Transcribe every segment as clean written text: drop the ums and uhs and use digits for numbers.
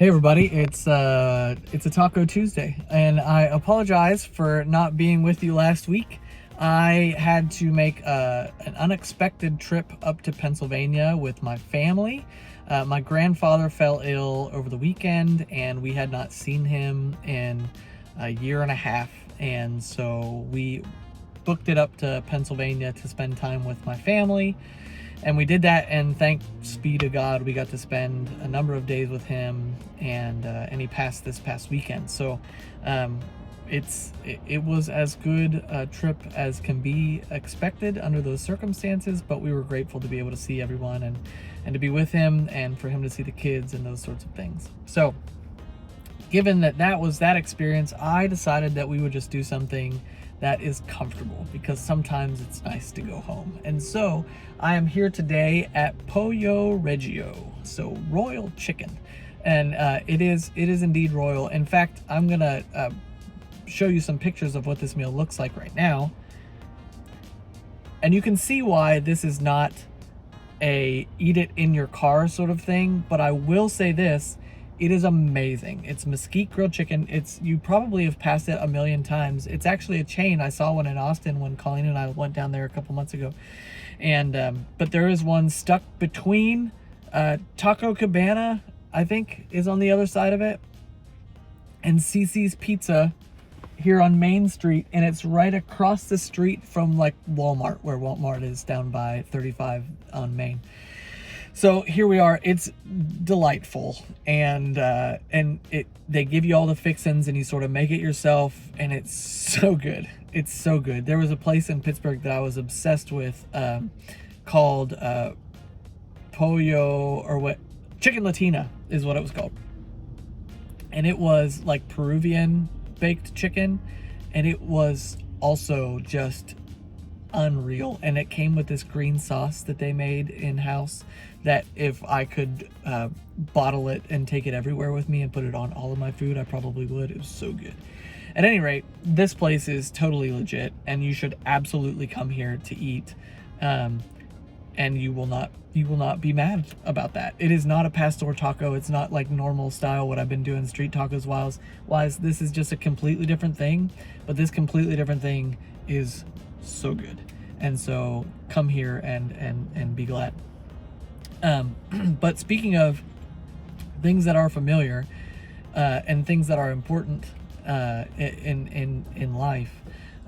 Hey everybody, it's a Taco Tuesday, and I apologize for not being with you last week. I had to make an unexpected trip up to Pennsylvania with my family. My grandfather fell ill over the weekend, and we had not seen him in a year and a half, and so we booked it up to Pennsylvania to spend time with my family. And we did that, and thanks be to God, we got to spend a number of days with him, and he passed this past weekend. So it was as good a trip as can be expected under those circumstances, but we were grateful to be able to see everyone and to be with him, and for him to see the kids and those sorts of things. So given that was that experience, I decided that we would just do something that is comfortable, because sometimes it's nice to go home. And so I am here today at Pollo Regio, so royal chicken. And it is indeed royal. In fact, I'm gonna show you some pictures of what this meal looks like right now. And you can see why this is not a eat it in your car sort of thing, but I will say this: it is amazing. It's mesquite grilled chicken. You probably have passed it a million times. It's actually a chain. I saw one in Austin when Colleen and I went down there a couple months ago. And but there is one stuck between Taco Cabana, I think, is on the other side of it, and CC's Pizza here on Main Street, and it's right across the street from like Walmart, where Walmart is down by 35 on Main. So here we are. It's delightful, and they give you all the fixins, and you sort of make it yourself, and it's so good. It's so good. There was a place in Pittsburgh that I was obsessed with, called Pollo, or what, Chicken Latina is what it was called, and it was like Peruvian baked chicken, and it was also just unreal. And it came with this green sauce that they made in-house, that if I could bottle it and take it everywhere with me and put it on all of my food, I probably would. It was so good. At any rate, this place is totally legit, and you should absolutely come here to eat, and you will not be mad about that. It is not a pastor taco. It's not like normal style what I've been doing street tacos wise. This is just a completely different thing, but this completely different thing is so good. And so come here and be glad. But speaking of things that are familiar, and things that are important in life,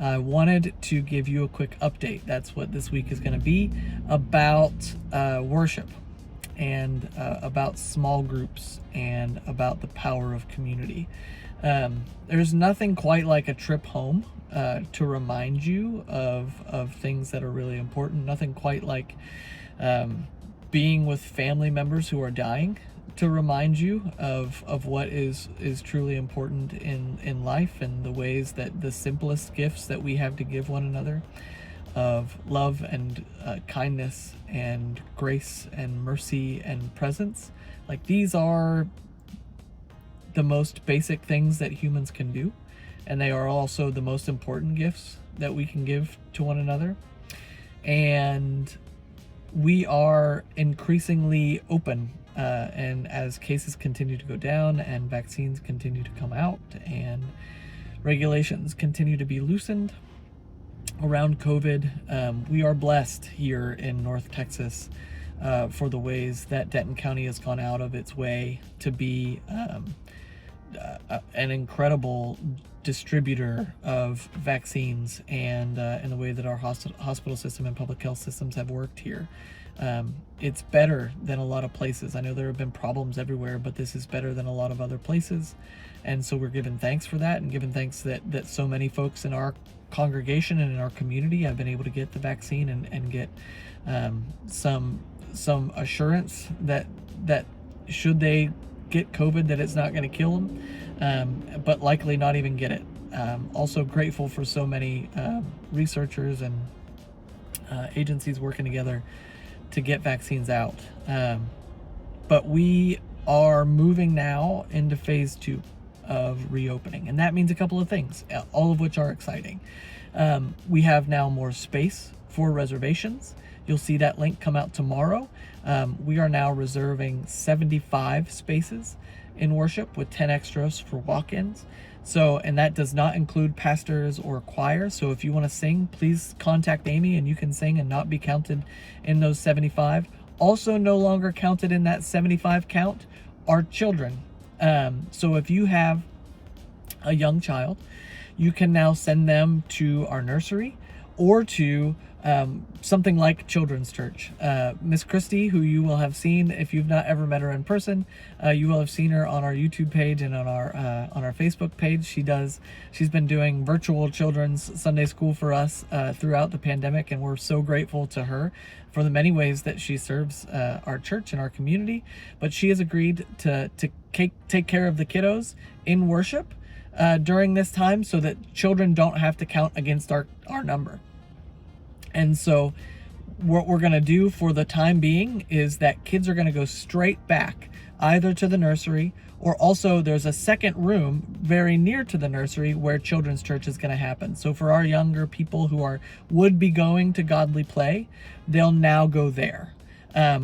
I wanted to give you a quick update. That's what this week is going to be about, worship, and about small groups, and about the power of community. There's nothing quite like a trip home to remind you of things that are really important. Nothing quite like being with family members who are dying to remind you of what is truly important in life, and the ways that the simplest gifts that we have to give one another, of love and kindness and grace and mercy and presence. Like, these are the most basic things that humans can do, and they are also the most important gifts that we can give to one another. And we are increasingly open, and as cases continue to go down, and vaccines continue to come out, and regulations continue to be loosened around COVID, we are blessed here in North Texas for the ways that Denton County has gone out of its way to be an incredible distributor of vaccines, and the way that our hospital system and public health systems have worked here. It's better than a lot of places. I know there have been problems everywhere, but this is better than a lot of other places. And so we're giving thanks for that, and giving thanks that so many folks in our congregation and in our community have been able to get the vaccine and get some assurance that should they get COVID, that it's not going to kill them, but likely not even get it. Also grateful for so many researchers and agencies working together to get vaccines out. But we are moving now into phase 2 of reopening, and that means a couple of things, all of which are exciting. We have now more space for reservations. You'll see that link come out tomorrow. We are now reserving 75 spaces, in worship with 10 extras for walk-ins. So, and that does not include pastors or choir. So if you want to sing, please contact Amy and you can sing and not be counted in those 75. Also no longer counted in that 75 count are children. So if you have a young child, you can now send them to our nursery or to something like children's church. Miss Christie, who you will have seen if you've not ever met her in person, you will have seen her on our YouTube page and on our Facebook page. She's been doing virtual children's Sunday school for us throughout the pandemic, and we're so grateful to her for the many ways that she serves our church and our community. But she has agreed to take care of the kiddos in worship during this time so that children don't have to count against our number. And so what we're going to do for the time being is that kids are going to go straight back either to the nursery, or also there's a second room very near to the nursery where children's church is going to happen. So for our younger people who would be going to Godly Play, they'll now go there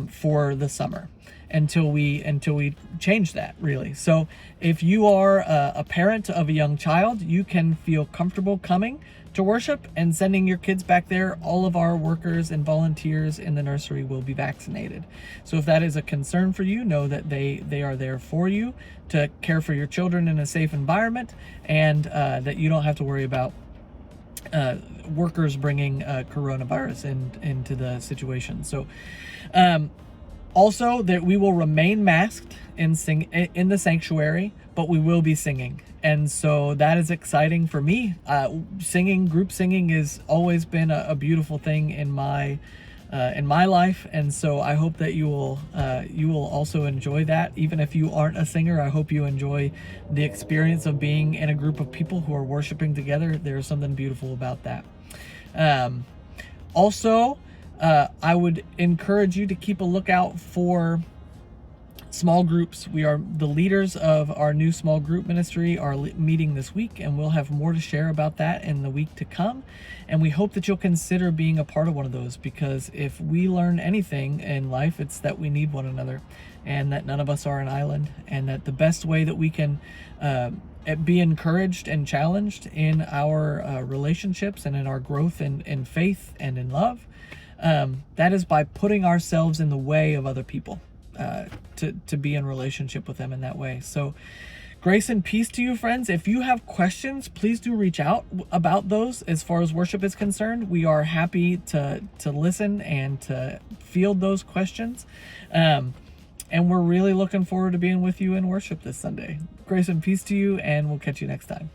for the summer until we change that, really. So if you are a parent of a young child, you can feel comfortable coming to worship and sending your kids back there. All of our workers and volunteers in the nursery will be vaccinated. So if that is a concern for you, know that they are there for you to care for your children in a safe environment, and that you don't have to worry about workers bringing coronavirus into the situation. So also that we will remain masked in the sanctuary, but we will be singing. And so that is exciting for me. Group singing has always been a beautiful thing in my life, and so I hope that you will also enjoy that. Even if you aren't a singer, I hope you enjoy the experience of being in a group of people who are worshiping together. There's something beautiful about that. Also, I would encourage you to keep a lookout for small groups. We are the leaders of our new small group ministry are meeting this week, and we'll have more to share about that in the week to come. And we hope that you'll consider being a part of one of those, because if we learn anything in life, it's that we need one another, and that none of us are an island, and that the best way that we can be encouraged and challenged in our relationships and in our growth in faith and in love, that is by putting ourselves in the way of other people. To be in relationship with them in that way. So grace and peace to you, friends. If you have questions, please do reach out about those. As far as worship is concerned, we are happy to listen and to field those questions. And we're really looking forward to being with you in worship this Sunday. Grace and peace to you, and we'll catch you next time.